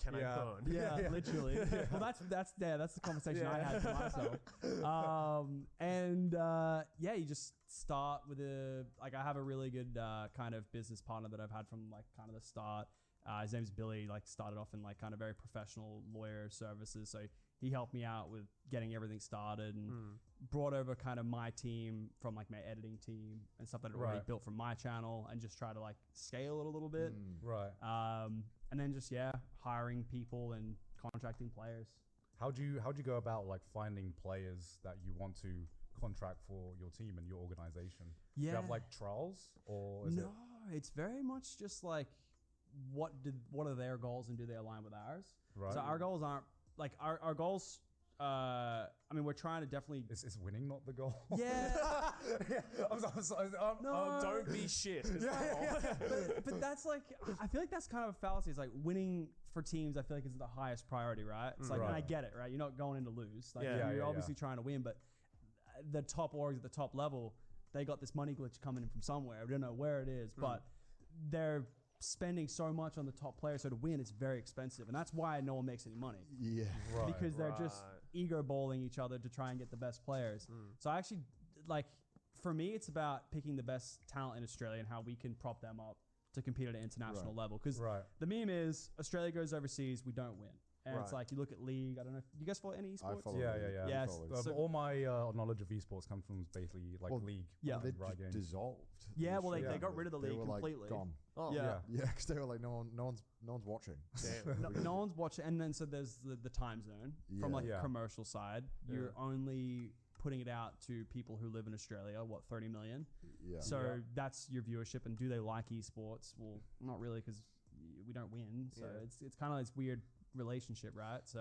can I burn? Yeah, literally. Well, that's the conversation I had for myself. You just start with I have a really good kind of business partner that I've had from like kind of the start. His name's Billy. Like started off in like kind of very professional lawyer services, so he helped me out with getting everything started and brought over kind of my team from like my editing team and stuff that I'd already built from my channel and just try to like scale it a little bit. And then just hiring people and contracting players. How'd you go about like finding players that you want to contract for your team and your organization? Do you have like trials or is it's very much just like what are their goals and do they align with ours? Right. So our goals aren't like our goals. I mean, we're trying to definitely. Is winning not the goal? Yeah. No, don't be shit. But that's like, I feel like that's kind of a fallacy. It's like winning for teams, I feel like is the highest priority, right? It's like, and I get it, right? You're not going in to lose. Like you're obviously trying to win, but the top orgs at the top level, they got this money glitch coming in from somewhere. We don't know where it is, but they're spending so much on the top players, so to win it's very expensive, and that's why no one makes any money. Because they're just ego bowling each other to try and get the best players. So I actually like, for me it's about picking the best talent in Australia and how we can prop them up to compete at an international level, because the meme is Australia goes overseas, we don't win. And it's like, you look at League, I don't know, you guys follow any esports? I follow So all my knowledge of esports comes from basically like League. Yeah, they dissolved. Yeah, well, they got rid of the League completely. Like, gone. Oh yeah, because they were like, no one's watching. no one's watching. And then so there's the time zone from like the commercial side. You're only putting it out to people who live in Australia, 30 million. So that's your viewership. And do they like esports? Well, not really, because we don't win. So it's kind of this weird relationship, right? So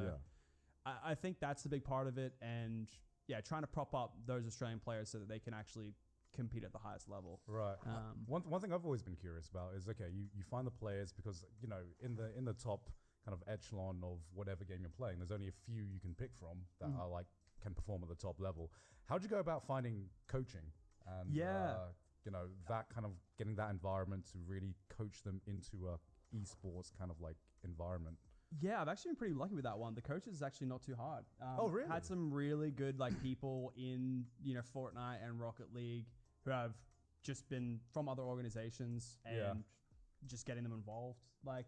I think that's the big part of it, and trying to prop up those Australian players so that they can actually compete at the highest level. One thing I've always been curious about is, okay, you find the players because, you know, in the top kind of echelon of whatever game you're playing, there's only a few you can pick from that are like can perform at the top level. How'd you go about finding coaching and you know, that kind of getting that environment to really coach them into a esports kind of like environment? Yeah, I've actually been pretty lucky with that one. The coach is actually not too hard. Oh, really? Had some really good like people in, you know, Fortnite and Rocket League who have just been from other organizations and just getting them involved. Like,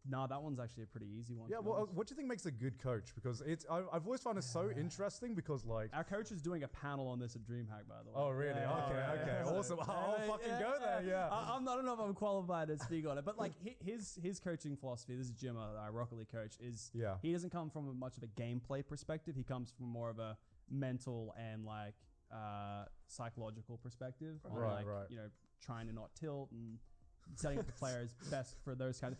no, that one's actually a pretty easy one. Yeah, well, what do you think makes a good coach? Because I've always found it so interesting because like... Our coach is doing a panel on this at DreamHack, by the way. Oh, really? Okay. Awesome. I'll fucking go there, I don't know if I'm qualified to speak on it, but like his coaching philosophy, this is Jim, our Rocket League coach, is he doesn't come from much of a gameplay perspective. He comes from more of a mental and like psychological perspective on like, you know, trying to not tilt and setting up the players best for those kinds of...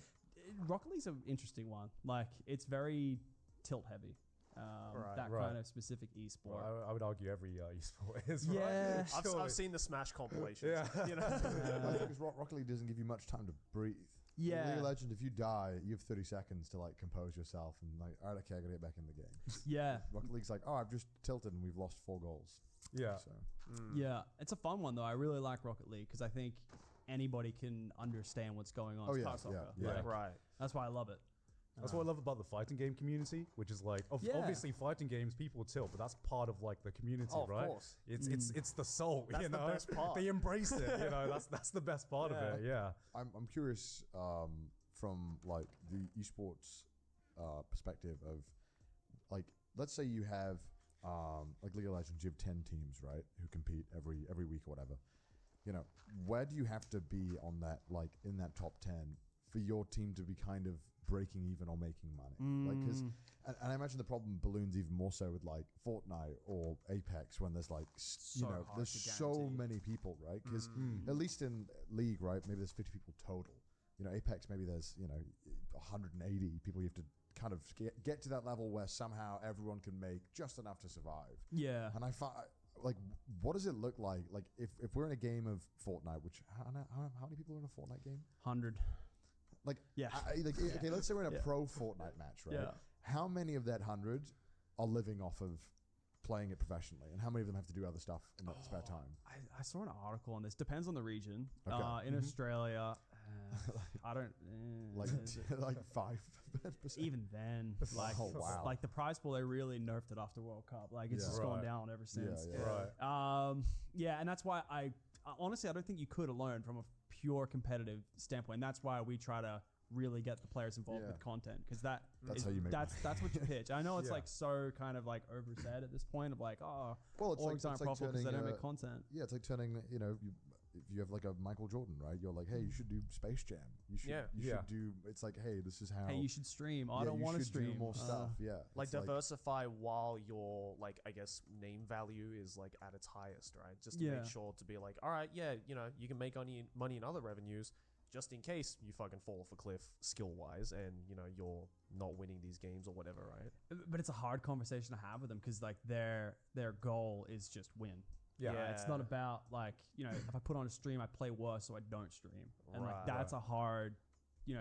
Rocket League's an interesting one. Like, it's very tilt heavy. Kind of specific esport. Well, I would argue every esport is, right? I've seen the Smash compilations. You know, because Rocket League doesn't give you much time to breathe. Yeah. League of Legends, if you die, you have 30 seconds to like compose yourself and like, all right, okay, I gotta get back in the game. Rocket League's like, oh, I've just tilted and we've lost 4 goals. Yeah, it's a fun one though. I really like Rocket League because I think anybody can understand what's going on. It's soccer. That's why I love it. That's what I love about the fighting game community, which is like obviously fighting games people tilt, but that's part of like the community, right? Of course. It's the soul. That's the best part. They embrace it. You know, that's the best part of it. Yeah. I'm curious from like the esports perspective of like, let's say you have like League of Legends, you have 10 teams, right, who compete every week or whatever. You know, where do you have to be on that, like in that top 10 for your team to be kind of breaking even or making money? Like, because, and I imagine the problem balloons even more so with like Fortnite or Apex when there's like, you know, there's so many people, right? Because at least in League, right, maybe there's 50 people total. You know, Apex, maybe there's, you know, 180 people you have to kind of get to that level where somehow everyone can make just enough to survive. And I find, like, what does it look like? Like, if we're in a game of Fortnite, which how many people are in a Fortnite game? 100. Like, okay, let's say we're in a pro Fortnite match, right? How many of that 100 are living off of playing it professionally, and how many of them have to do other stuff in that spare time? I saw an article on this. Depends on the region. In Australia, I don't like 5%. even then. Like, Oh, wow. like the prize pool, they really nerfed it after World Cup. Like it's Yeah. just gone Right. down ever since. Yeah. Right. Yeah, and that's why honestly I don't think you could alone from a pure competitive standpoint. And that's why we try to really get the players involved Yeah. with content because that's how you make that's what you pitch. I know it's Yeah. like so kind of like oversaid at this point of like Well, it's orgs aren't profitable because they don't make content. Yeah, it's like turning, if you have like a Michael Jordan, right? You're like, hey, you should do Space Jam. You should, you Yeah. should do. It's like, hey, this is how. Hey, you should stream. I don't want to You should stream. do more stuff. Yeah, Like It's diversify while your like I guess name value is like at its highest, right? Just to Yeah. make sure to be like, all right, yeah, you can make money in other revenues, just in case you fucking fall off a cliff skill wise, and you're not winning these games or whatever, right? But it's a hard conversation to have with them because like their goal is just win. Yeah. It's not about like, if I put on a stream, I play worse so I don't stream. And like Right. that's a hard,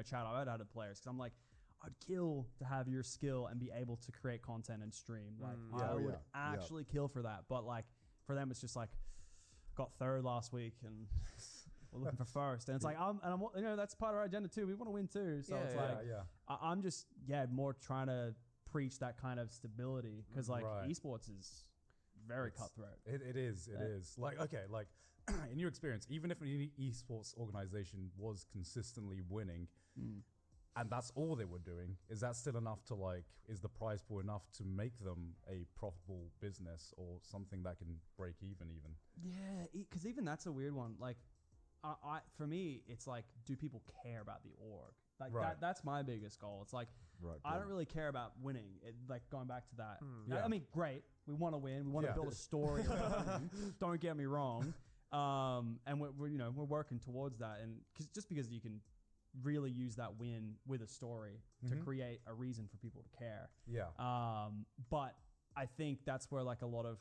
chat I've had to players because I'm like, I'd kill to have your skill and be able to create content and stream. Like I would actually kill for that. But like for them, it's just like got third last week and we're looking for first. And it's like, I'm that's part of our agenda too. We want to win too. So it's like, I'm just, more trying to preach that kind of stability because like esports is very cutthroat. It is. Like, okay, like in your experience, even if an esports organization was consistently winning and that's all they were doing, is that still enough to like, is the prize pool enough to make them a profitable business or something that can break even? Yeah, because even that's a weird one. Like, for me, it's like, do people care about the org? Like that's my biggest goal. It's like, I don't really care about winning. Like going back to that. I mean, great. We want to win. We want to build a story. Don't get me wrong. And we're working towards that. And just because you can really use that win with a story to create a reason for people to care. Yeah. But I think that's where like a lot of,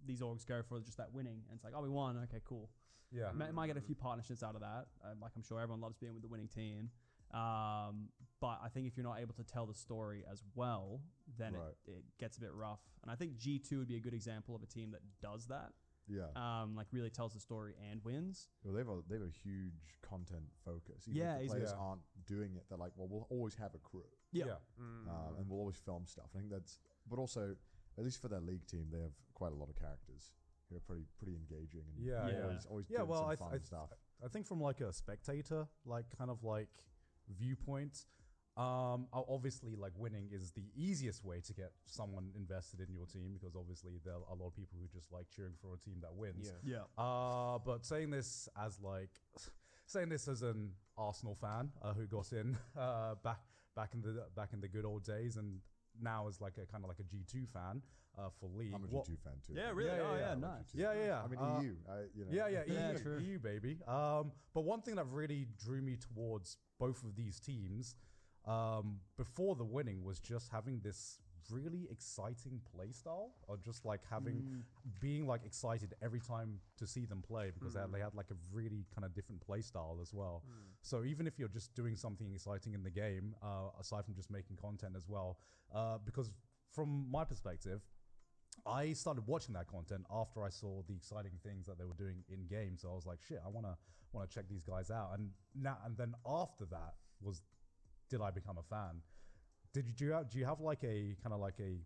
these orgs go for just that winning. And it's like, oh, we won. Okay, cool. Yeah. Might get a few partnerships out of that. Like I'm sure everyone loves being with the winning team. But I think if you're not able to tell the story as well, then it gets a bit rough. And I think G2 would be a good example of a team that does that. Yeah. Like really tells the story and wins. Well, they have a huge content focus. Even if the players aren't doing it, they're like, well, we'll always have a crew. Yeah. And we'll always film stuff. I think but also, at least for their league team, they have quite a lot of characters who are pretty engaging and always doing some fun stuff. I think from like a spectator, like kind of like viewpoint, obviously like winning is the easiest way to get someone invested in your team because obviously there are a lot of people who just like cheering for a team that wins. But saying this as an Arsenal fan who got in back in the good old days and now is like a kind of like a G2 fan for League. I'm a G2 fan too. Yeah, really? Nice. Yeah. I mean, EU. EU, EU, baby. But one thing that really drew me towards both of these teams before the winning was just having this really exciting play style, or just like being like excited every time to see them play because they had like a really kind of different play style as well. So even if you're just doing something exciting in the game, aside from just making content as well, because from my perspective, I started watching that content after I saw the exciting things that they were doing in game. So I was like, shit, I want to check these guys out. And then after that did I become a fan? Do you have like a kind of like a,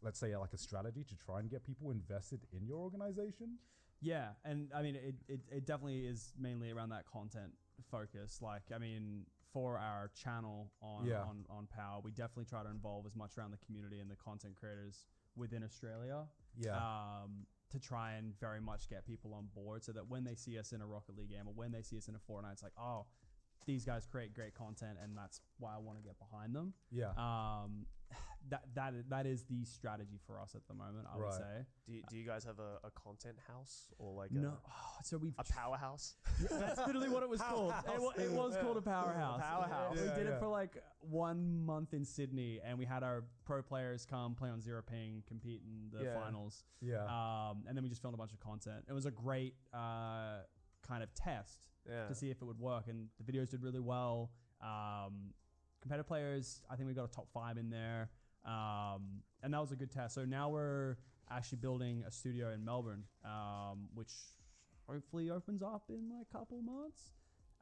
let's say like a strategy to try and get people invested in your organization? Yeah, and I mean it definitely is mainly around that content focus. Like I mean for our channel on Power, we definitely try to involve as much around the community and the content creators within Australia. To try and very much get people on board so that when they see us in a Rocket League game or when they see us in a Fortnite, it's like, oh, these guys create great content and that's why I want to get behind them. That is the strategy for us at the moment, I would say. Do you guys have a content house or like so we've a powerhouse? That's literally what it was called. It was called a powerhouse. We did it for like 1 month in Sydney and we had our pro players come play on Zero Ping, compete in the finals. And then we just filmed a bunch of content. It was a great kind of test to see if it would work, and the videos did really well. Competitive players, I think we got a top 5 in there, and that was a good test. So now we're actually building a studio in Melbourne, which hopefully opens up in like a couple months.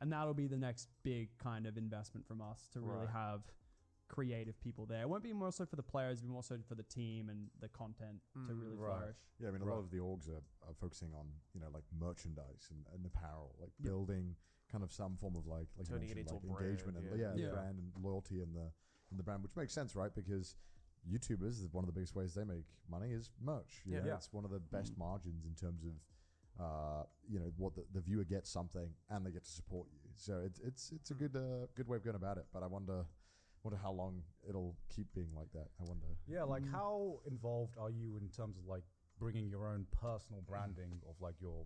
And that'll be the next big kind of investment from us to really have creative people there. It won't be more so for the players, but more so for the team and the content to really flourish. Yeah, I mean, a lot of the orgs are focusing on, like merchandise and apparel, like building kind of some form of like turning it into like a brand, engagement and the brand and loyalty in the brand, which makes sense, right? Because YouTubers, one of the biggest ways they make money is merch. It's one of the best margins in terms of what the viewer gets something and they get to support you. So it's a good way of going about it. But I wonder how long it'll keep being like that. I wonder. Yeah, like how involved are you in terms of like bringing your own personal branding of like your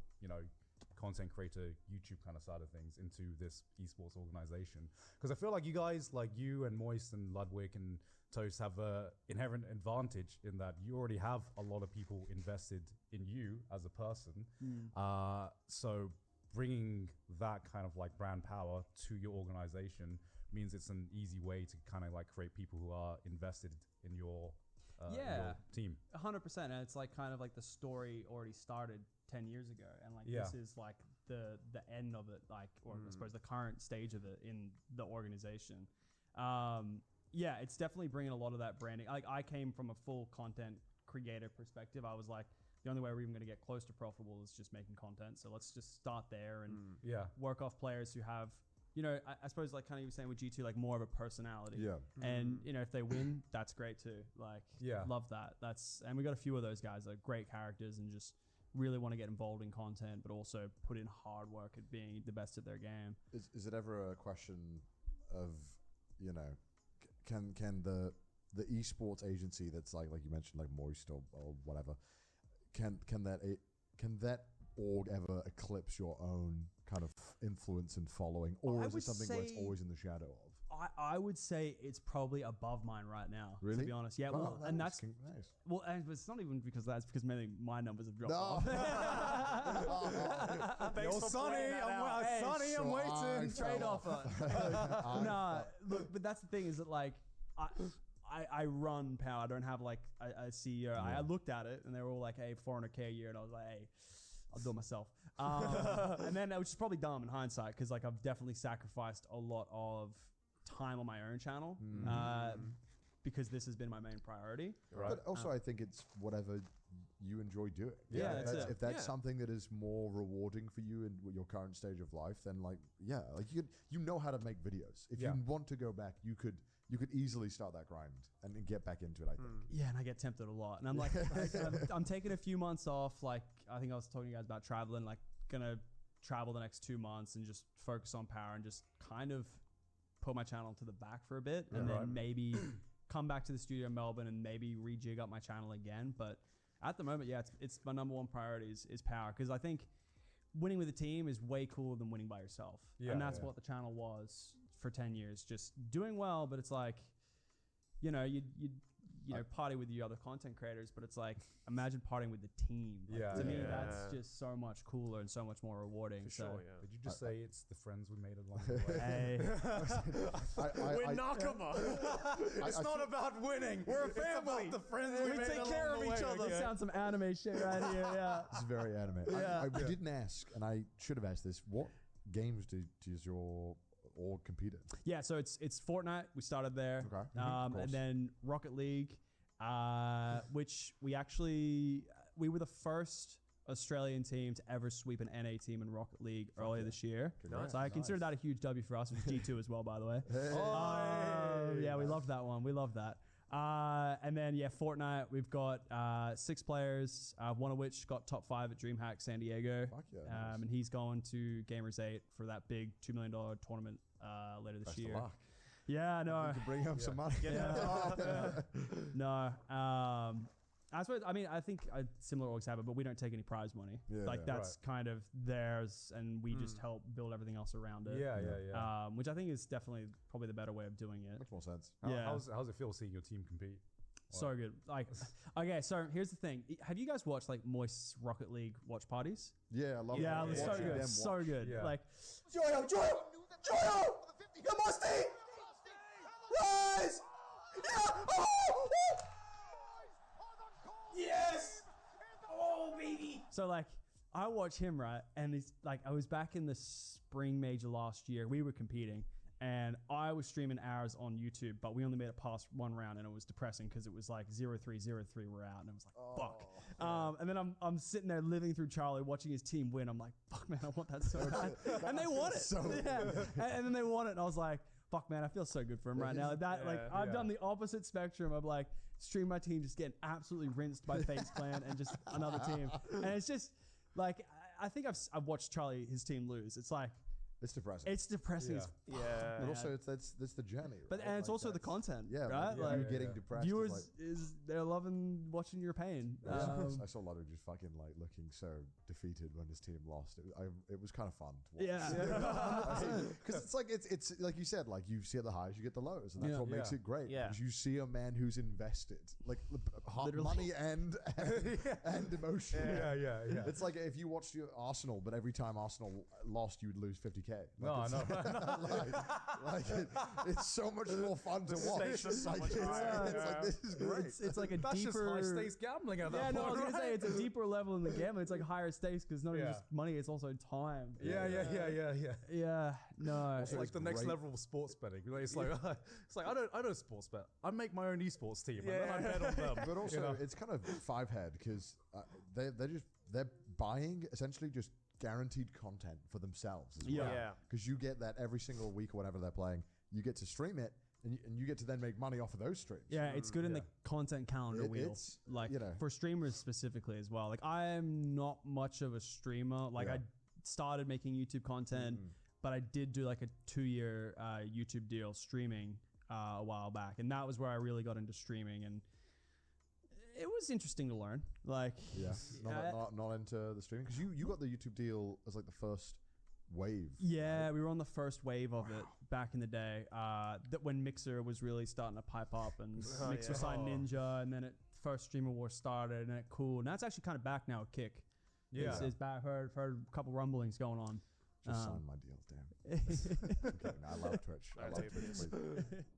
content creator YouTube kind of side of things into this esports organization? Because I feel like you guys, like you and Moist and Ludwig and Toast, have a inherent advantage in that you already have a lot of people invested in you as a person. So bringing that kind of like brand power to your organization means it's an easy way to kind of like create people who are invested in your team. 100%. And it's like kind of like the story already started 10 years ago, and like this is like the end of it, like, or I suppose the current stage of it in the organization. It's definitely bringing a lot of that branding. Like I came from a full content creator perspective. I was like, the only way we're even going to get close to profitable is just making content. So let's just start there and work off players who have, I suppose like kind of you were saying with G2, like more of a personality. And if they win, that's great too. Like, love that. And we got a few of those guys that are great characters and just really want to get involved in content, but also put in hard work at being the best at their game. Is it ever a question of, can the esports agency that's like you mentioned, like Moist or whatever, can that org ever eclipse your own kind of influence and following, or is it something where it's always in the shadow of? I would say it's probably above mine right now. Really? To be honest, yeah. Well, and that's nice. Well, and it's not even because that's because mainly my numbers have dropped off. Yo, Sonny, I'm waiting. Trade offer. Nah, look, but that's the thing is that like I run Power. I don't have like a CEO. I looked at it and they were all like, hey, $400K a year, and I was like, hey, I'll do it myself. And then, which is probably dumb in hindsight, because like I've definitely sacrificed a lot of time on my own channel because this has been my main priority. Right. But also, I think it's whatever you enjoy doing. If that's something that is more rewarding for you in your current stage of life, then like you know how to make videos. If you want to go back, you could easily start that grind and get back into it, I think. Yeah, and I get tempted a lot. And I'm like, I'm taking a few months off. Like, I think I was talking to you guys about traveling, like gonna travel the next 2 months and just focus on Power and just kind of put my channel to the back for a bit. And then maybe come back to the studio in Melbourne and maybe rejig up my channel again. But at the moment, it's my number one priority is Power. Because I think winning with a team is way cooler than winning by yourself. And that's what the channel was for 10 years, just doing well, but it's like, you party with your other content creators, but it's like, imagine partying with the team. Like, to me, that's just so much cooler and so much more rewarding. For sure, Did you just say it's the friends we made along the way? Hey. We're Nakama. It's not about winning. We're a family. It's about the friends we take care of each other. This sounds some anime shit right here, It's very anime. I didn't ask, and I should have asked this. What games does your org compete in? Yeah, so it's Fortnite. We started there. Okay. And then Rocket League, which we were the first Australian team to ever sweep an NA team in Rocket League earlier this year. Congrats. So I consider that a huge W for us. It was G2 as well, by the way. Yeah, we love that one. We love that. And then, Fortnite, we've got 6 players, one of which got top 5 at DreamHack San Diego. Fuck yeah, nice. And he's going to Gamers 8 for that big $2 million tournament later this year. Luck. Yeah, no. You can bring home some money. No. I suppose, I think similar orgs have it, but we don't take any prize money. That's kind of theirs, and we just help build everything else around it. Which I think is definitely probably the better way of doing it. Makes more sense. How's it feel seeing your team compete? So good. Like, okay, so here's the thing. Have you guys watched like Moist's Rocket League watch parties? Yeah, I love it. Yeah, it's so good. So good. Yeah. Like, Joyo! You're Musty! Rise! Yeah! Oh! Yes! Oh, baby! so like, I watch him, right? And it's like, I was back in the spring major last year. We were competing and I was streaming hours on YouTube, but we only made it past one round and it was depressing because it was like 0-3, 0-3, we're out. And it was like, fuck. And then I'm sitting there living through Charlie, watching his team win. I'm like, fuck, man, I want that so bad. And they won it. And then they won it. And I was like, fuck, man, I feel so good for him right now. I've done the opposite spectrum of like stream my team just getting absolutely rinsed by FaZe Clan and just another team. And it's just like, I think I've watched Charlie, his team lose. It's like, it's depressing. It's depressing as fuck. But also that's the journey. But right? and it's also the content. Yeah, right. Like, you're getting depressed. Viewers they're loving watching your pain. I saw a lot of just fucking like looking so defeated when his team lost. It was kind of fun to watch. Because it's like you said, like you see the highs, you get the lows, and that's what makes it great. Yeah. Because you see a man who's invested, like money and emotion. Yeah. It's like if you watched Arsenal, but every time Arsenal lost, you would lose 50K. No, I know. It's so much more fun to watch. It's like this is great. It's like a That's deeper. just high stakes gambling at that point. No, I was gonna say it's a deeper level in the gambling. It's like higher stakes because not even just money, it's also time. Yeah. No, It's like the next level of sports betting. It's like I don't sports bet. I make my own esports team and then I bet on them. But also, it's kind of five head because they're buying essentially just guaranteed content for themselves as well. Because you get that every single week or whatever they're playing. You get to stream it, and you get to then make money off of those streams. Yeah, it's good in the content calendar wheel. It's, like for streamers specifically as well. Like I am not much of a streamer. Like I started making YouTube content, but I did do like a 2-year YouTube deal streaming a while back, and that was where I really got into streaming and. It was interesting to learn. Like, not into the streaming because you got the YouTube deal as like the first wave. Yeah, right? We were on the first wave of it back in the day. That when Mixer was really starting to pipe up and Mixer signed Ninja, and then first Streamer War started, and it cool. Now it's actually kind of back now. Kick, it's back. Heard a couple rumblings going on. Just sign my deals, damn. I love Twitch.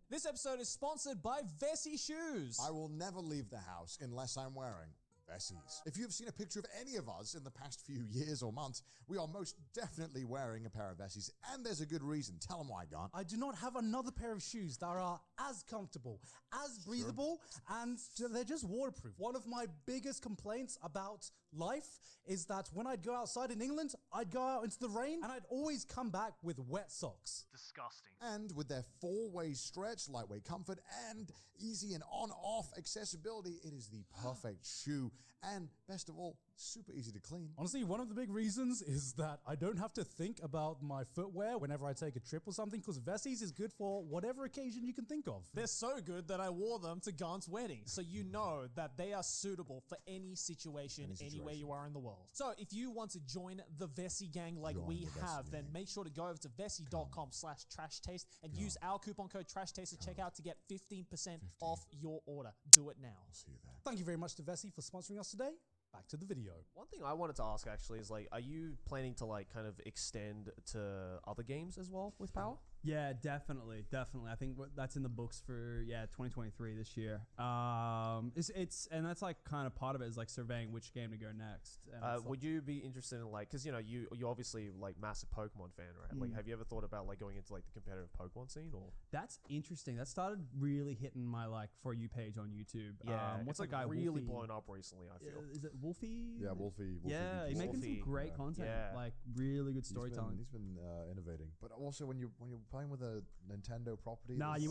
This episode is sponsored by Vessi Shoes. I will never leave the house unless I'm wearing Vessies. If you have seen a picture of any of us in the past few years or months, we are most definitely wearing a pair of Vessies, and there's a good reason. Tell them why, Gant. I do not have another pair of shoes that are as comfortable, as breathable, and they're just waterproof. One of my biggest complaints about life is that when I'd go outside in England, I'd go out into the rain, and I'd always come back with wet socks. Disgusting. And with their 4-way stretch, lightweight comfort, and easy and on-off accessibility, it is the perfect shoe. And best of all, super easy to clean. Honestly, one of the big reasons is that I don't have to think about my footwear whenever I take a trip or something, because Vessies is good for whatever occasion you can think of. They're so good that I wore them to Gant's wedding, so you know that they are suitable for any situation, anywhere you are in the world. So if you want to join the Vessi gang like we have, then make sure to go over to vessi.com/trashtaste and use our coupon code TRASHTASTE at checkout to get 15% off your order. Do it now. I'll see you there. Thank you very much to Vessi for sponsoring us today. Back to the video. One thing I wanted to ask actually is like, are you planning to like kind of extend to other games as well with Power? Yeah, definitely. I think that's in the books for 2023 this year. It's and that's like kind of part of it is like surveying which game to go next. Would you be interested in like, because you obviously like massive Pokemon fan, right? Like, have you ever thought about like going into like the competitive Pokemon scene or? That's interesting. That started really hitting my like For You page on YouTube. Yeah, what's like that guy really Wolfie? blown up recently. I feel. Is it Wolfie? Yeah, Wolfie. Yeah, he's making some great content. Yeah. Like really good storytelling. He's been innovating, but also when you're playing with a Nintendo property. Nah, So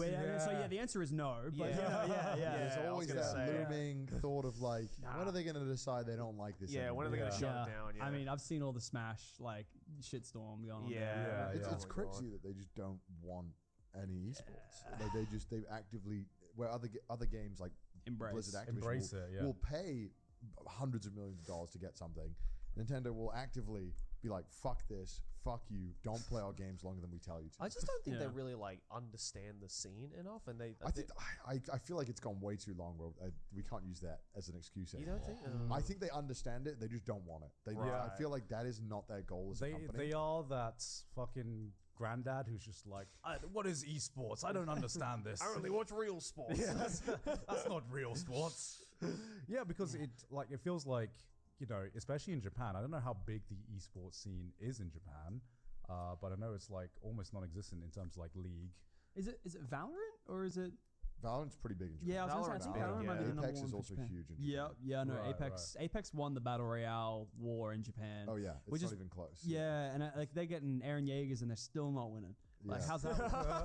the answer is no. But yeah. There's always that looming thought of like, when are they going to decide they don't like this? Yeah, when are they going to shut it down? Yeah. I mean, I've seen all the Smash like shitstorm going on. Yeah, it's crazy that they just don't want any esports. Like they've actively, where other games like Blizzard Activision will pay hundreds of millions of dollars to get something. Nintendo will actively be like, fuck this, fuck you, don't play our games longer than we tell you to. I just don't think they really like understand the scene enough, and I feel like it's gone way too long. Where we can't use that as an excuse anymore. You don't think? I think they understand it, they just don't want it. I feel like that is not their goal as a company. They are that fucking granddad who's just like, what is esports? I don't understand this. I only watch real sports. Yeah, that's not real sports. Yeah, because it feels like especially in Japan, I don't know how big the esports scene is in Japan, but I know it's like almost non-existent in terms of like league. Is it Valorant or is it? Valorant's pretty big in Japan. Yeah, I was gonna say, I think Valorant might be the number Apex one is for also Japan. huge in Japan. Yeah, no, Right, Apex won the Battle Royale war in Japan. Oh yeah, it's which not is- even close. Yeah, and like they're getting Aaron Yeagers and they're still not winning. Like Yeah. how's that?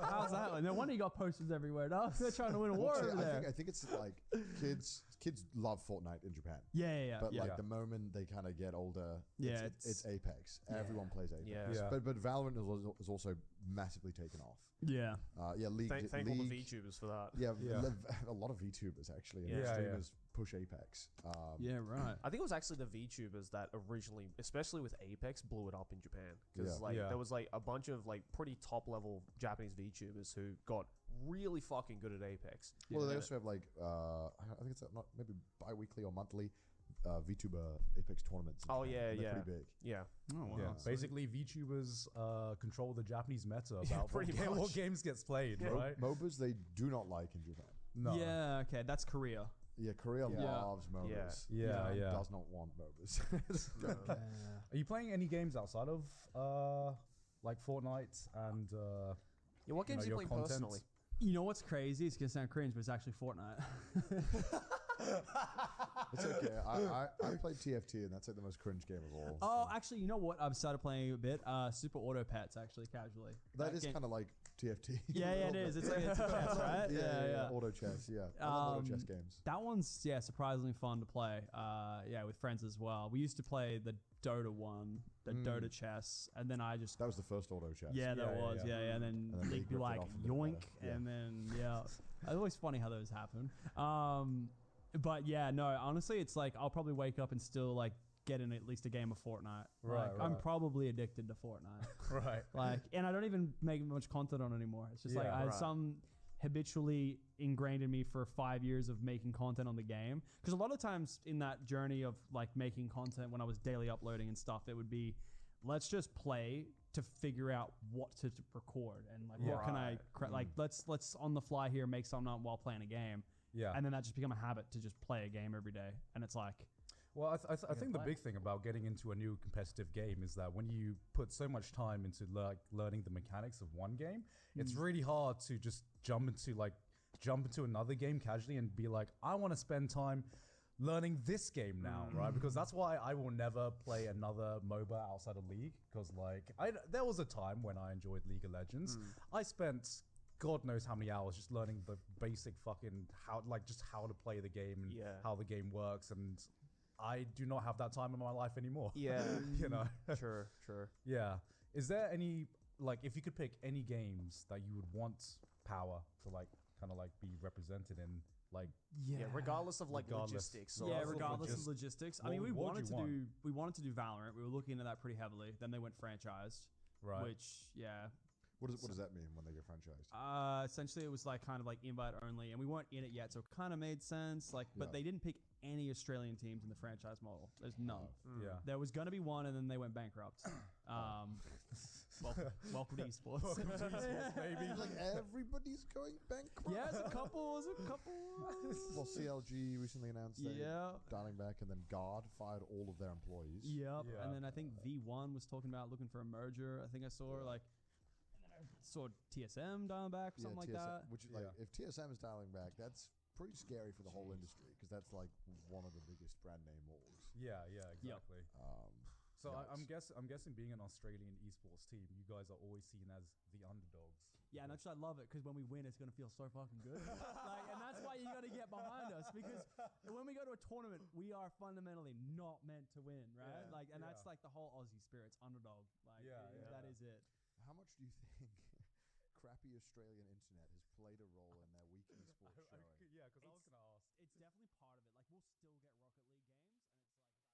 How's that? No wonder you got posters everywhere. No, they're trying to win a war Well, over there. I think it's like kids love Fortnite in Japan. Yeah. But like Yeah. the moment they kind of get older, Yeah, it's Apex. Everyone plays Apex. Yeah. Yeah. But Valorant is also massively taken off. Yeah. League. Thank all the League- VTubers for that. Yeah, Yeah. a lot of VTubers actually, and Yeah. streamers push Apex. Yeah, right. I think it was actually the VTubers that originally, especially with Apex, blew it up in Japan. Because Yeah. there was like a bunch of like pretty top level Japanese VTubers who got really fucking good at Apex. Well, they Yeah. also have like I think it's not maybe bi-weekly or monthly VTuber Apex tournaments. in Oh, Japan, yeah, and they're yeah. pretty big. Yeah. Oh wow. Yeah, basically VTubers control the Japanese meta about pretty what much. games gets played, right? MOBAs they do not like in Japan. No. Yeah. Okay, that's Korea. Yeah, Korea Yeah. loves MOBAs. Yeah, Japan yeah. does not want MOBAs. Are you playing any games outside of like Fortnite and Yeah, what games do you your play content? personally? You know what's crazy? It's gonna sound cringe, but it's actually Fortnite. It's okay. I played TFT, and that's like the most cringe game of all. Oh, actually, you know what? I've started playing a bit. Super Auto Pets, actually, casually. that is game- kind of like TFT. Yeah, it is. It's like it's a chess, right? Yeah. Auto chess. Yeah, I love auto chess Um, games. That one's surprisingly fun to play. With friends as well. We used to play the Dota one, the Dota chess, and then I just That was the first auto chess. that Yeah, was yeah. and then And then they'd League be ripped it like off and did it yoink, better. Yeah. and then it's always funny how those happen. But yeah, no, honestly, it's like I'll probably wake up and still like get in at least a game of Fortnite. Right, I'm right. probably addicted to Fortnite. right? Like, and I don't even make much content on it anymore. It's just like Yeah, I had right. some habitually ingrained in me for 5 years of making content on the game. Because a lot of times in that journey of like making content when I was daily uploading and stuff, it would be, let's just play to figure out what to record and like what can I like let's on the fly here make something up while playing a game. Yeah. And then that just become a habit to just play a game every day. And it's like, Well, I think the play. big thing about getting into a new competitive game is that when you put so much time into learning the mechanics of one game, it's really hard to just jump into another game casually and be like, I want to spend time learning this game now, right? Because that's why I will never play another MOBA outside of League. Because there was a time when I enjoyed League of Legends. I spent God knows how many hours just learning the basic fucking how to play the game and how the game works, and I do not have that time in my life anymore. Yeah. you know. Sure. Yeah. Is there any if you could pick any games that you would want Power to kind of be represented in, Yeah, regardless of Regardless. logistics. So yeah, also regardless of just- logistics. I what mean, we would wanted you want? to do Valorant. We were looking into that pretty heavily. Then they went franchised, right? which What does that mean when they get franchised? essentially it was kind of invite only, and we weren't in it yet, so it kind of made sense. But Yeah. they didn't pick any Australian teams in the franchise model. There's none. Yeah. There was gonna be one, and then they went bankrupt. Welcome to esports. Maybe. Like everybody's going bankrupt. Yeah, there's a couple. Well, CLG recently announced they're Yeah. dialing back, and then Guard fired all of their employees. Yep. Yeah. And then I think V1 was talking about looking for a merger. I think I saw and then I saw TSM dialing back or something like TSM, that. Which if TSM is dialing back, that's pretty scary for the whole industry because that's like one of the biggest brand name wars. Yeah, exactly. So I'm guessing being an Australian esports team, you guys are always seen as the underdogs. Yeah, and actually I love it because when we win, it's gonna feel so fucking good. And that's why you gotta get behind us because when we go to a tournament, we are fundamentally not meant to win, right? Yeah, And that's the whole Aussie spirit's underdog. That is it. How much do you think crappy Australian internet has played a role in their weak esports showing? Yeah, because I was gonna ask. It's definitely part of it. Like we'll still get Rocket League games.